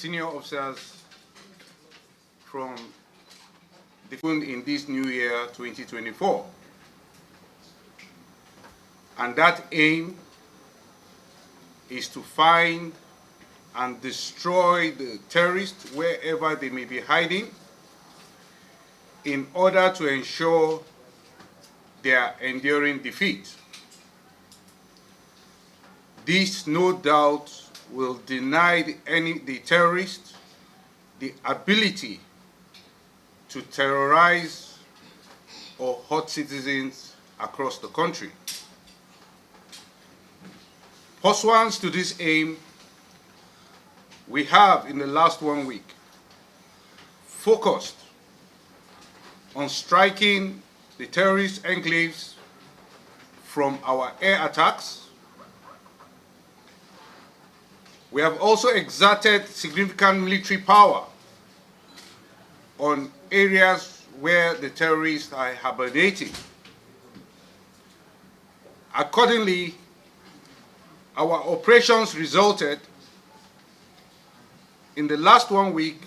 senior officers from the in this new year 2024. And that aim is to find and destroy the terrorists wherever they may be hiding in order to ensure their enduring defeat. This, no doubt, will deny the terrorists the ability to terrorize or hurt citizens across the country. Pursuant to this aim, we have, in the last 1 week, focused on striking the terrorist enclaves from our air attacks. We have also exerted significant military power on areas where the terrorists are hibernating. Accordingly, our operations resulted, in the last 1 week,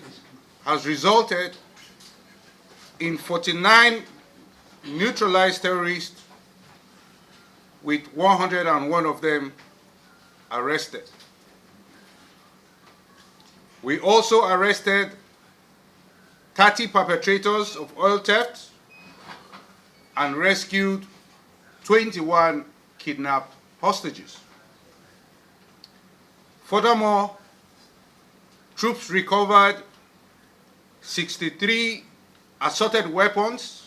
has resulted in 49 neutralized terrorists, with 101 of them arrested. We also arrested 30 perpetrators of oil theft and rescued 21 kidnapped hostages. Furthermore, troops recovered 63 assorted weapons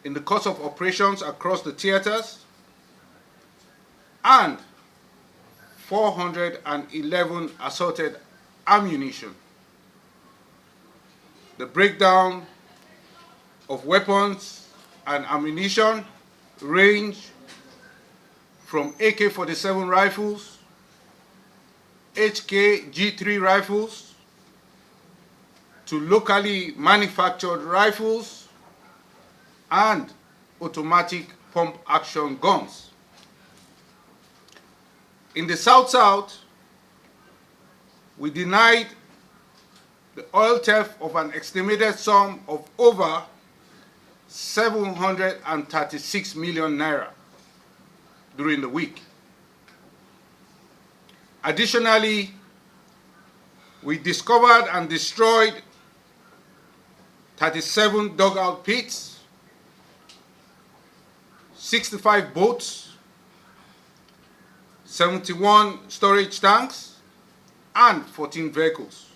in the course of operations across the theaters and 411 assorted ammunition. The breakdown of weapons and ammunition range from AK-47 rifles, HK-G3 rifles, to locally manufactured rifles and automatic pump-action guns. In the South-South, we denied the oil theft of an estimated sum of over 736 million naira during the week. Additionally, we discovered and destroyed 37 dugout pits, 65 boats, 71 storage tanks, and 14 vehicles.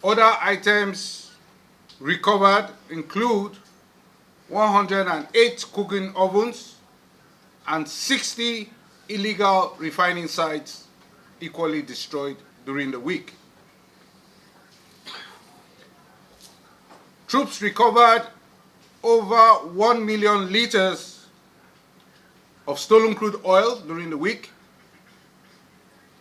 Other items recovered include 108 cooking ovens and 60 illegal refining sites, equally destroyed during the week. Troops recovered over 1 million liters of stolen crude oil during the week,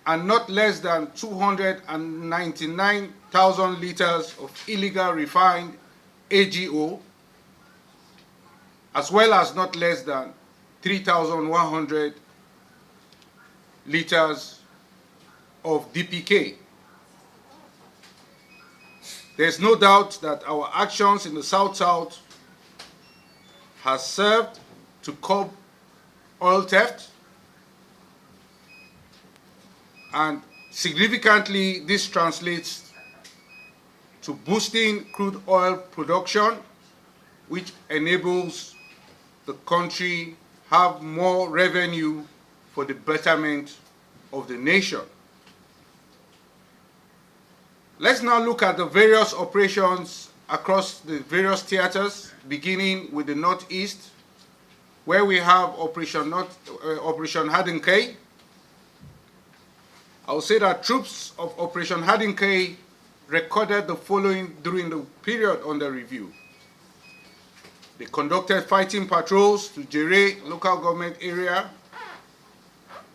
and not less than 299,000 liters of illegal refined AGO, as well as not less than 3,100 liters of DPK. There's no doubt that our actions in the South-South has served to curb oil theft, and significantly this translates to boosting crude oil production, which enables the country have more revenue for the betterment of the nation. Let's now look at the various operations across the various theaters, beginning with the Northeast, where we have Operation Hadinkai. I will say that troops of Operation Hadinkai recorded the following during the period under review. They conducted fighting patrols to Jere local government area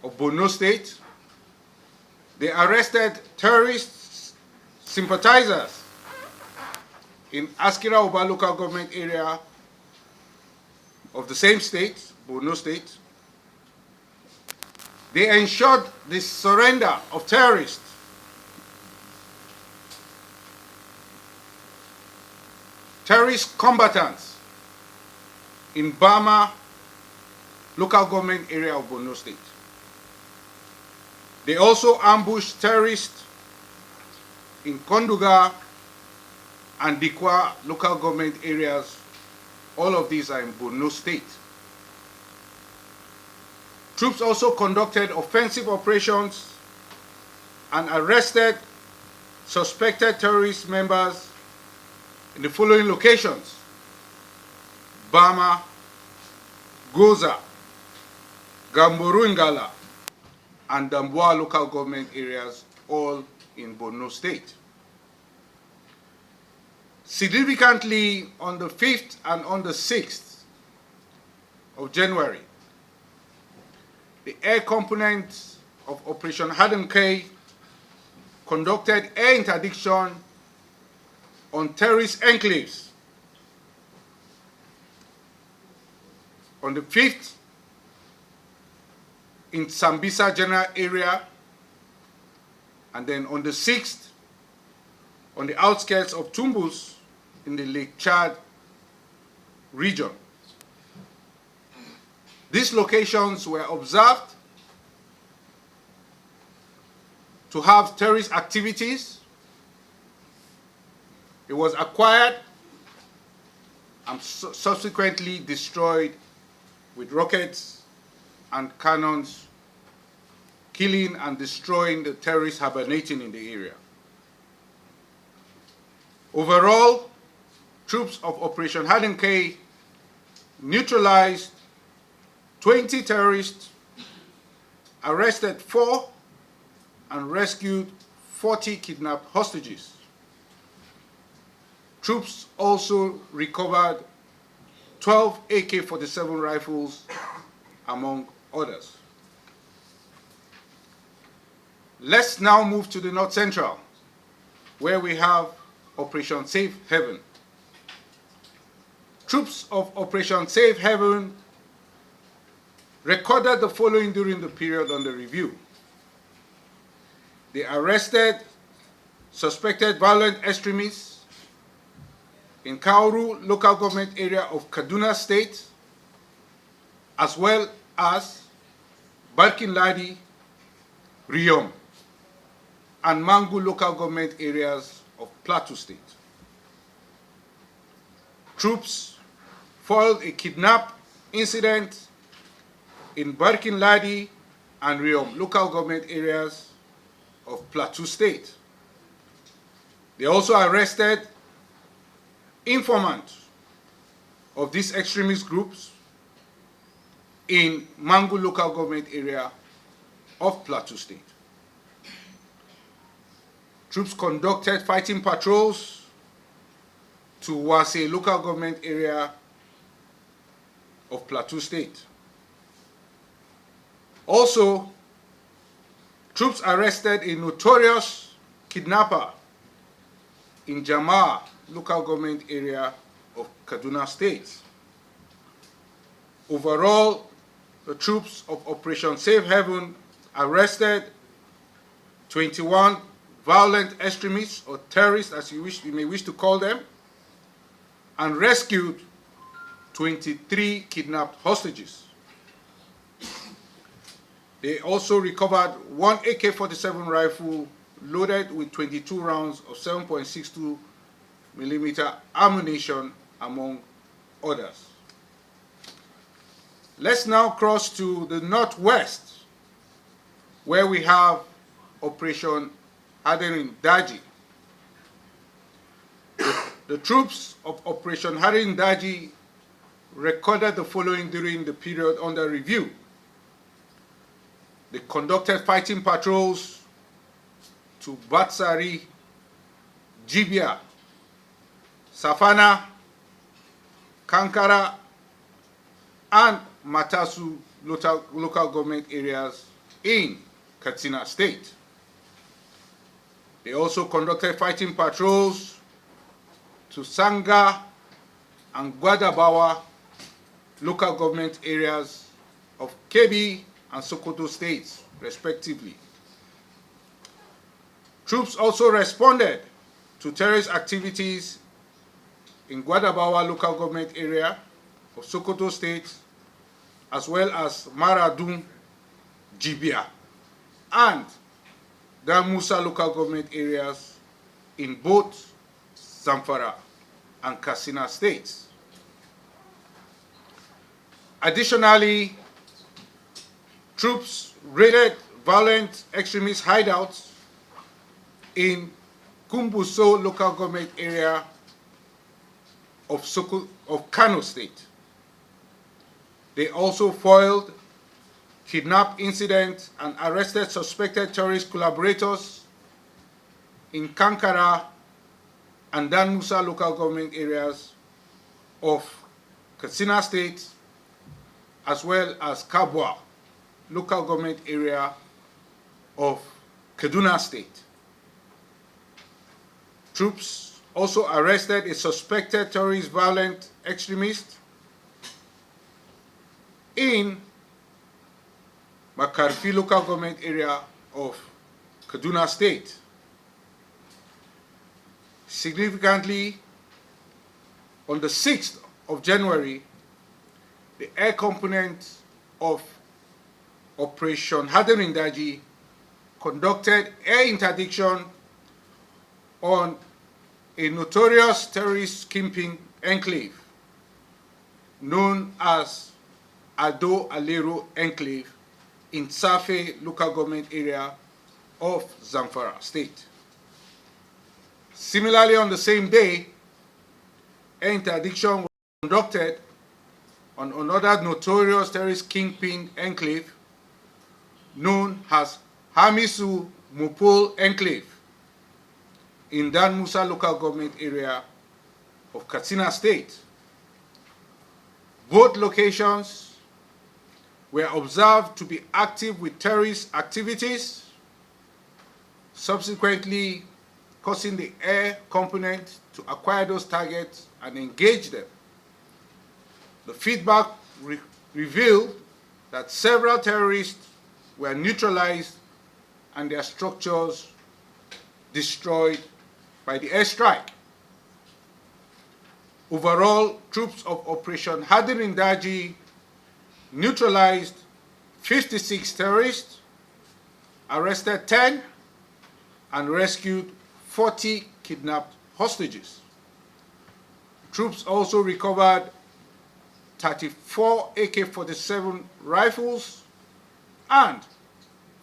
of Borno State. They arrested terrorist sympathizers in Askira Uba local government area of the same state, Borno State. They ensured the surrender of terrorists terrorist combatants in Bama local government area of Borno State. They also ambushed terrorists in Konduga and Dikwa local government areas. All of these are in Borno State. Troops also conducted offensive operations and arrested suspected terrorist members in the following locations: Bama, Goza, Gamborungala, and Damboa local government areas, all in Borno State. Significantly, on the 5th and on the 6th of January, the air component of Operation Hadden-K conducted air interdiction on terrorist enclaves. On the 5th, in Sambisa general area, and then on the 6th, on the outskirts of Tumbus in the Lake Chad region. These locations were observed to have terrorist activities. It was acquired and subsequently destroyed with rockets and cannons, killing and destroying the terrorists hibernating in the area. Overall, troops of Operation Hadden-K neutralized 20 terrorists, arrested 4, and rescued 40 kidnapped hostages. Troops also recovered 12 AK-47 rifles, among others. Let's now move to the North Central, where we have Operation Safe Haven. Troops of Operation Safe Haven recorded the following during the period under review. They arrested suspected violent extremists in Kauru local government area of Kaduna State, as well as Barkin Ladi, Riyom, and Mangu local government areas of Plateau State. Troops foiled a kidnap incident in Barkin Ladi and Riyom local government areas of Plateau State. They also arrested informants of these extremist groups in Mangu local government area of Plateau State. Troops conducted fighting patrols to Wase local government area of Plateau State. Also, troops arrested a notorious kidnapper in Jama local government area of Kaduna State. Overall, the troops of Operation Safe Haven arrested 21 violent extremists or terrorists, as you may wish to call them, and rescued 23 kidnapped hostages. They also recovered 1 AK-47 rifle loaded with 22 rounds of 7.62 millimeter ammunition, among others. Let's now cross to the northwest, where we have Operation Hadden-Daji. The troops of Operation Hadden-Daji recorded the following during the period under review. They conducted fighting patrols to Batsari, Jibia, Safana, Kankara, and Matasu local government areas in Katsina State. They also conducted fighting patrols to Sanga and Gwadabawa local government areas of Kebbi and Sokoto states, respectively. Troops also responded to terrorist activities in Gwadabawa local government area of Sokoto State, as well as Maradun, Jibia, and Dan Musa local government areas in both Zamfara and Katsina states. Additionally, troops raided violent extremist hideouts in Kumbuso local government area of Kano State. They also foiled kidnap incidents and arrested suspected terrorist collaborators in Kankara and Dan Musa local government areas of Katsina State, as well as Kabwa local government area of Kaduna State. Troops also arrested a suspected terrorist violent extremist in Makarfi local government area of Kaduna State. Significantly, on the 6th of January, the air component of Operation Hadarin Daji conducted air interdiction on a notorious terrorist kingpin enclave known as Ado Alero Enclave in Safe local government area of Zamfara State. Similarly, on the same day, air interdiction was conducted on another notorious terrorist kingpin enclave known as Hamisu Mopol Enclave in Dan Musa local government area of Katsina State. Both locations were observed to be active with terrorist activities, subsequently causing the air component to acquire those targets and engage them. The feedback revealed that several terrorists were neutralized and their structures destroyed by the airstrike. Overall, troops of Operation Hadarin Daji neutralized 56 terrorists, arrested 10, and rescued 40 kidnapped hostages. Troops also recovered 34 AK-47 rifles and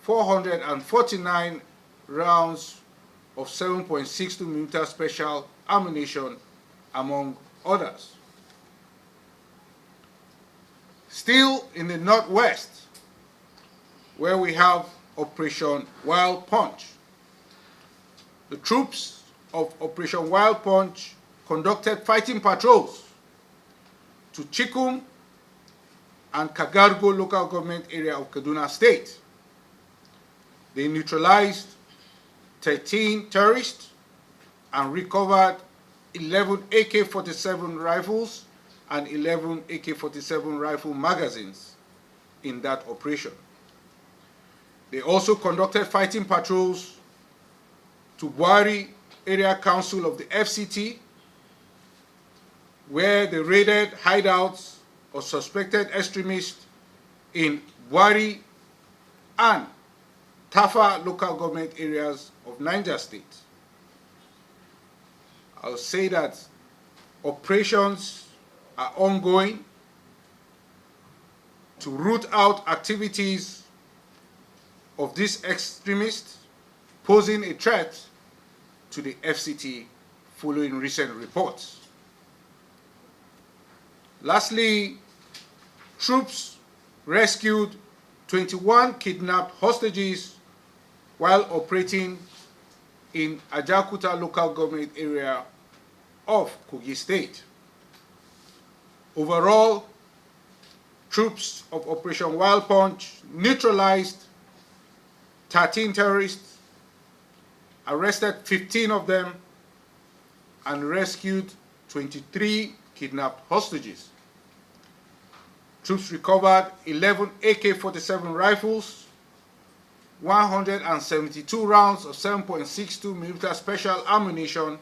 449 rounds of 7.62mm special ammunition, among others. Still in the Northwest, where we have Operation Wild Punch, the troops of Operation Wild Punch conducted fighting patrols to Chikum and Kagargo local government area of Kaduna State. They neutralized 13 terrorists and recovered 11 AK-47 rifles and 11 AK-47 rifle magazines in that operation. They also conducted fighting patrols to Buhari Area Council of the FCT, where they raided hideouts of suspected extremists in Buhari and Tafa local government areas of Niger State. I'll say that operations are ongoing to root out activities of these extremists posing a threat to the FCT following recent reports. Lastly, troops rescued 21 kidnapped hostages while operating in Ajakuta local government area of Kogi State. Overall, troops of Operation Wild Punch neutralized 13 terrorists, arrested 15 of them, and rescued 23 kidnapped hostages. Troops recovered 11 AK-47 rifles, 172 rounds of 7.62mm special ammunition,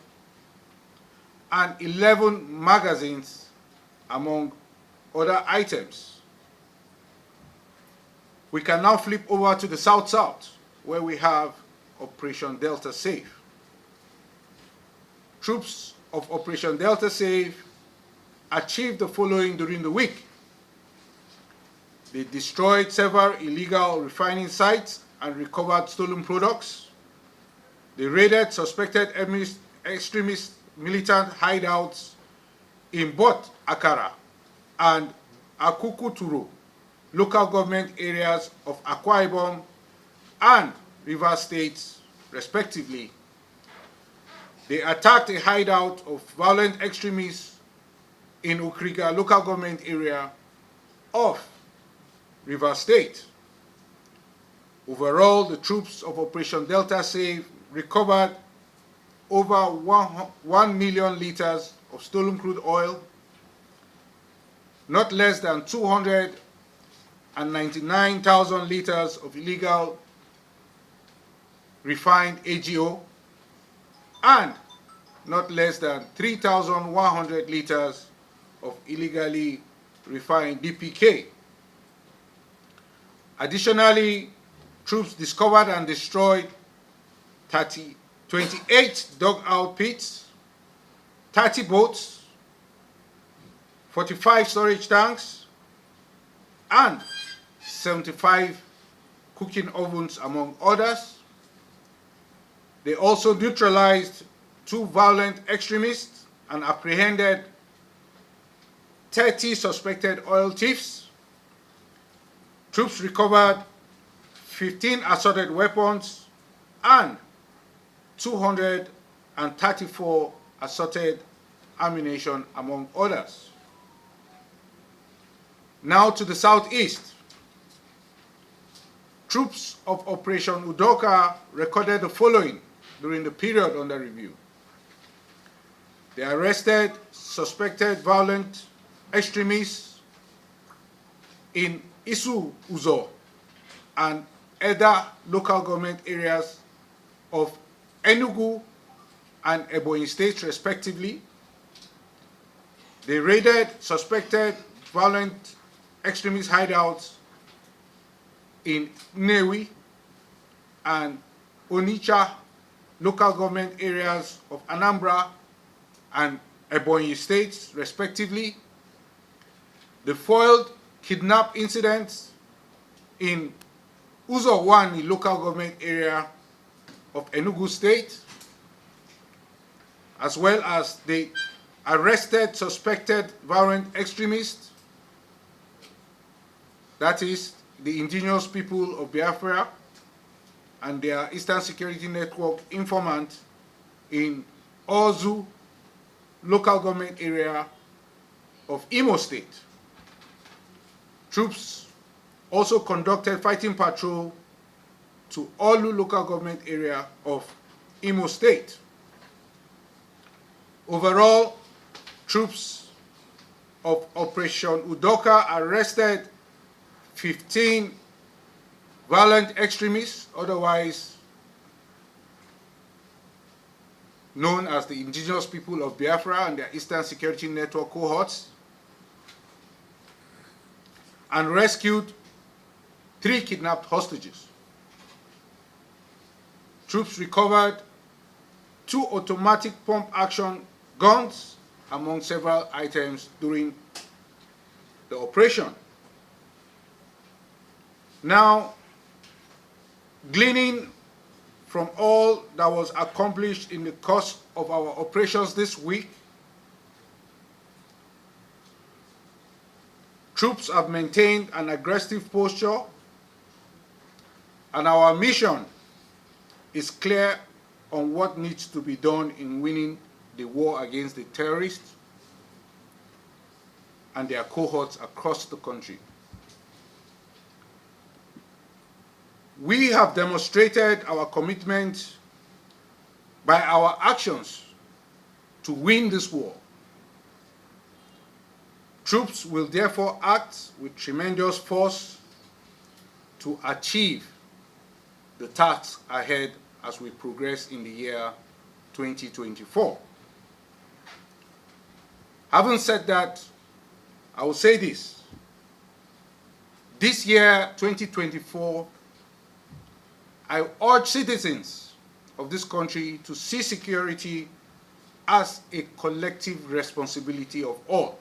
and 11 magazines, among other items. We can now flip over to the South-South, where we have Operation Delta Safe. Troops of Operation Delta Safe achieved the following during the week. They destroyed several illegal refining sites and recovered stolen products. They raided suspected extremist militant hideouts in both Akara and Akukuturo local government areas of Akwa Ibom and Rivers States, respectively. They attacked a hideout of violent extremists in Ukriga local government area of Rivers State. Overall, the troops of Operation Delta Safe recovered over 1 million liters of stolen crude oil, not less than 299,000 liters of illegal refined AGO, and not less than 3,100 liters of illegally refined DPK. Additionally, troops discovered and destroyed 28 dugout pits, 30 boats, 45 storage tanks, and 75 cooking ovens, among others. They also neutralized 2 violent extremists and apprehended 30 suspected oil thieves. Troops recovered 15 assorted weapons and 234 assorted ammunition, among others. Now to the southeast. Troops of Operation Udoka recorded the following during the period under review. They arrested suspected violent extremists in Isu Uzo and Eda local government areas of Enugu and Ebonyi states, respectively. They raided suspected violent extremist hideouts in Nnewi and Onitsha local government areas of Anambra and Ebonyi states, respectively. They foiled kidnap incidents in Uzowani local government area of Enugu State, as well as they arrested suspected violent extremists, that is, the indigenous people of Biafra and their Eastern Security Network informant in Ozu local government area of Imo State. Troops also conducted fighting patrol to Olu local government area of Imo State. Overall, troops of Operation Udoka arrested 15 violent extremists, otherwise known as the indigenous people of Biafra and their Eastern Security Network cohorts, and rescued 3 kidnapped hostages. Troops recovered 2 automatic pump-action guns, among several items during the operation. Now, gleaning from all that was accomplished in the course of our operations this week, troops have maintained an aggressive posture, and our mission is clear on what needs to be done in winning the war against the terrorists and their cohorts across the country. We have demonstrated our commitment by our actions to win this war. Troops will therefore act with tremendous force to achieve the tasks ahead as we progress in the year 2024. Having said that, I will say this. This year, 2024, I urge citizens of this country to see security as a collective responsibility of all.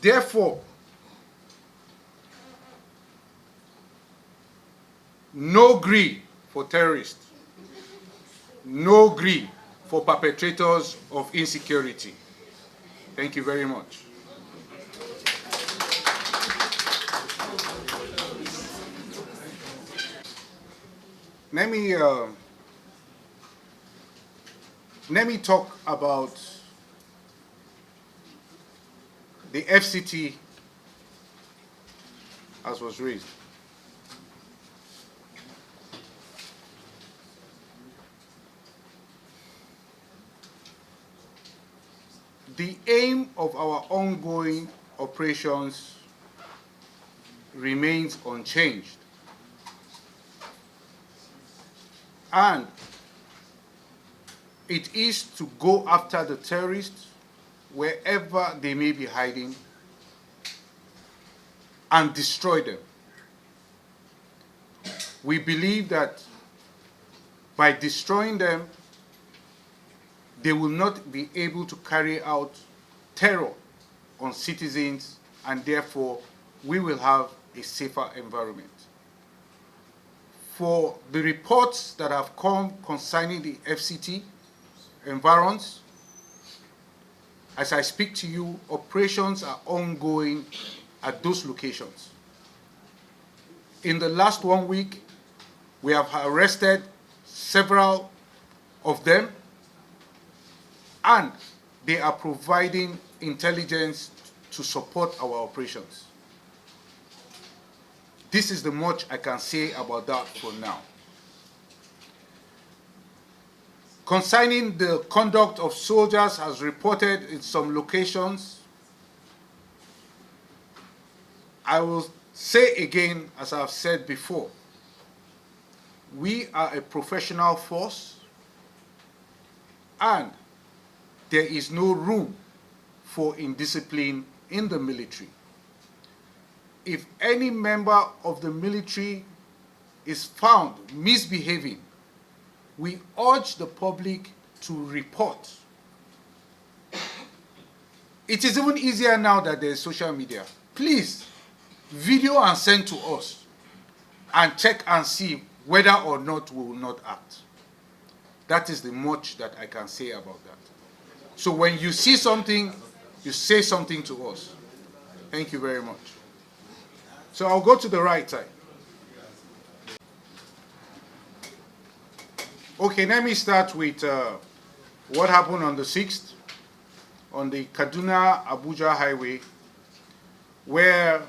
Therefore, no Gree for terrorists, no Gree for perpetrators of insecurity. Thank you very much. Let me talk about the FCT as was raised. The aim of our ongoing operations remains unchanged, and it is to go after the terrorists wherever they may be hiding and destroy them. We believe that by destroying them, they will not be able to carry out terror on citizens, and therefore we will have a safer environment. For the reports that have come concerning the FCT environs, as I speak to you, operations are ongoing at those locations. In the last 1 week, we have arrested several of them, and they are providing intelligence to support our operations. This is the much I can say about that for now. Concerning the conduct of soldiers as reported in some locations, I will say again, as I've said before, we are a professional force, and there is no room for indiscipline in the military. If any member of the military is found misbehaving, we urge the public to report. It is even easier now that there is social media. Please, video and send to us and check and see whether or not we will not act. That is the much that I can say about that. So when you see something, you say something to us. Thank you very much. So I'll go to the right side. Okay, let me start with what happened on the 6th on the Kaduna-Abuja highway, where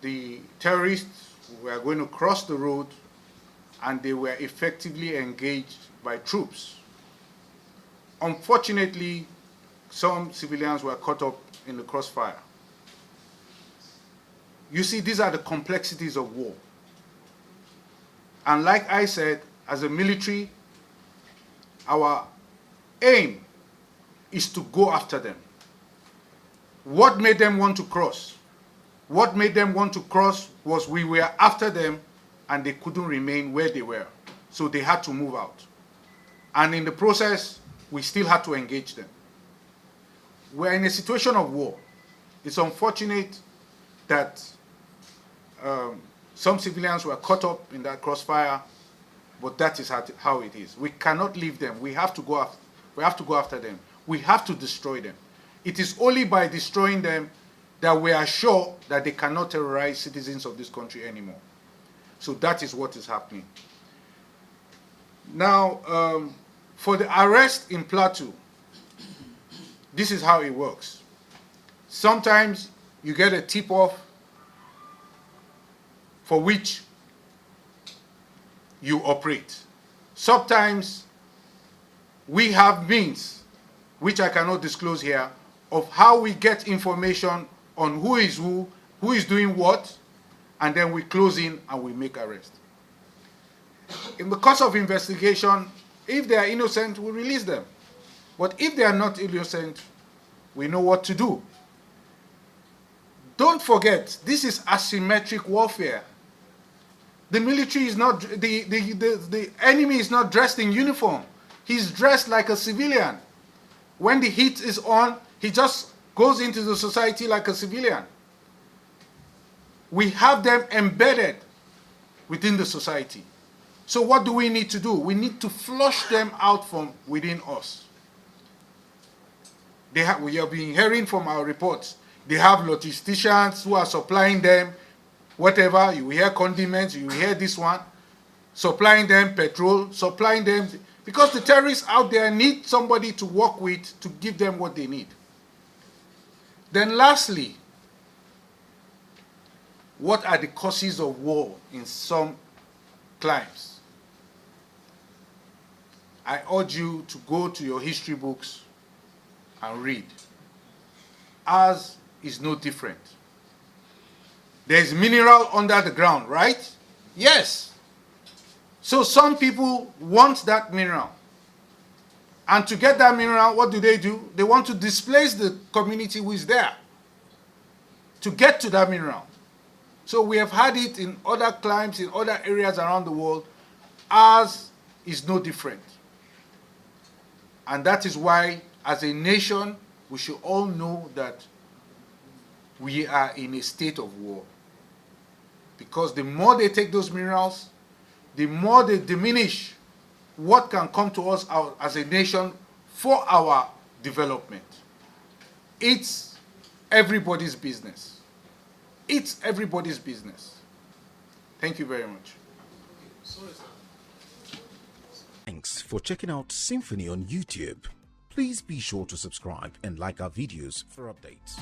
the terrorists were going to cross the road and they were effectively engaged by troops. Unfortunately, some civilians were caught up in the crossfire. You see, these are the complexities of war. And like I said, as a military, our aim is to go after them. What made them want to cross? What made them want to cross was we were after them and they couldn't remain where they were. So they had to move out. And in the process, we still had to engage them. We're in a situation of war. It's unfortunate that some civilians were caught up in that crossfire, but that is how it is. We cannot leave them. We have to go after them. We have to destroy them. It is only by destroying them that we are sure that they cannot terrorize citizens of this country anymore. So that is what is happening. Now, for the arrest in Plateau, this is how it works. Sometimes you get a tip-off for which you operate. Sometimes we have means, which I cannot disclose here, of how we get information on who is doing what, and then we close in and we make arrest. In the course of investigation, if they are innocent, we release them. But if they are not innocent, we know what to do. Don't forget, this is asymmetric warfare. The military is not, the enemy is not dressed in uniform. He's dressed like a civilian. When the heat is on, he just goes into the society like a civilian. We have them embedded within the society. So what do we need to do? We need to flush them out from within us. We have been hearing from our reports. They have logisticians who are supplying them whatever. You hear condiments, you hear this one, supplying them petrol, supplying them, because the terrorists out there need somebody to work with to give them what they need. Then lastly, what are the causes of war in some climes? I urge you to go to your history books and read. Ours is no different. There's mineral under the ground, right? Yes. So some people want that mineral. And to get that mineral, what do? They want to displace the community who is there to get to that mineral. So we have had it in other climes, in other areas around the world. Ours is no different. And that is why, as a nation, we should all know that we are in a state of war. Because the more they take those minerals, the more they diminish what can come to us as a nation for our development. It's everybody's business. It's everybody's business. Thank you very much. Thanks for checking out SYMFONI on YouTube. Please be sure to subscribe and like our videos for updates.